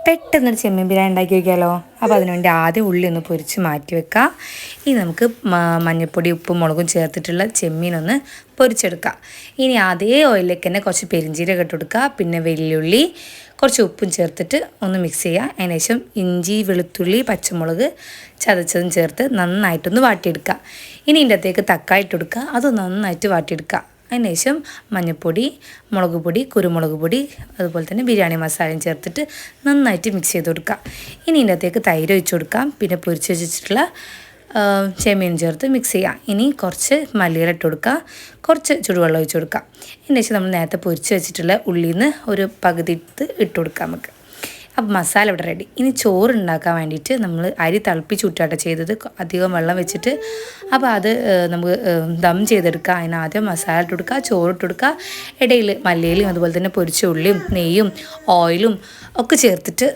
പെട്ടെന്നൊരു ചെമ്മീൻ ബിരിയാണി ഉണ്ടാക്കി വയ്ക്കാമല്ലോ. അപ്പോൾ അതിനുവേണ്ടി ആദ്യം ഉള്ളി ഒന്ന് പൊരിച്ച് മാറ്റി വെക്കാം. ഇനി നമുക്ക് മഞ്ഞൾപ്പൊടി ഉപ്പും മുളകും ചേർത്തിട്ടുള്ള ചെമ്മീനൊന്ന് പൊരിച്ചെടുക്കാം. ഇനി അതേ ഓയിലിലേക്ക് തന്നെ കുറച്ച് പെരിഞ്ചീരകം ഇട്ട് കൊടുക്കുക. പിന്നെ വെല്ലുള്ളി കുറച്ച് ഉപ്പും ചേർത്തിട്ട് ഒന്ന് മിക്സ് ചെയ്യുക. അതിനുശേഷം ഇഞ്ചി വെളുത്തുള്ളി പച്ചമുളക് ചതച്ചതും ചേർത്ത് നന്നായിട്ടൊന്ന് വാട്ടിയെടുക്കുക. ഇനി ഇതിൻ്റെ അകത്തേക്ക് തക്കാളി ഇട്ട് കൊടുക്കുക. അത് നന്നായിട്ട് വാട്ടിയെടുക്കുക. അതിനുശേഷം മഞ്ഞൾപ്പൊടി മുളക് പൊടി കുരുമുളക് പൊടി അതുപോലെ തന്നെ ബിരിയാണി മസാലയും ചേർത്തിട്ട് നന്നായിട്ട് മിക്സ് ചെയ്ത് കൊടുക്കുക. ഇനി ഇതിൻ്റെ അകത്തേക്ക് തൈര് ഒഴിച്ച് കൊടുക്കാം. പിന്നെ പൊരിച്ച് വെച്ചിട്ടുള്ള ചെമ്മീൻ ചേർത്ത് മിക്സ് ചെയ്യാം. ഇനി കുറച്ച് മല്ലിയില ഇട്ട് കൊടുക്കുക. കുറച്ച് ചുടുവെള്ളം ഒഴിച്ച് കൊടുക്കുക. ഇതിന് ശേഷം നമ്മൾ നേരത്തെ പൊരിച്ച് വെച്ചിട്ടുള്ള ഉള്ളിയിൽ നിന്ന് ഒരു പകുതി ഇട്ട് കൊടുക്കാം നമുക്ക്. അപ്പോൾ മസാല ഇവിടെ റെഡി. ഇനി ചോറ് ഉണ്ടാക്കാൻ വേണ്ടിയിട്ട് നമ്മൾ അരി തിളപ്പിച്ചൂട്ടാട്ടോ ചെയ്തത്, അധികം വെള്ളം വെച്ചിട്ട്. അപ്പോൾ അത് നമുക്ക് ദം ചെയ്തെടുക്കുക. അതിന് ആദ്യം മസാല ഇട്ട് കൊടുക്കുക, ചോറിട്ട് കൊടുക്കുക. ഇടയിൽ മല്ലിയിലയും അതുപോലെ തന്നെ പൊരിച്ച ഉള്ളിയും നെയ്യും ഓയിലും ഒക്കെ ചേർത്തിട്ട്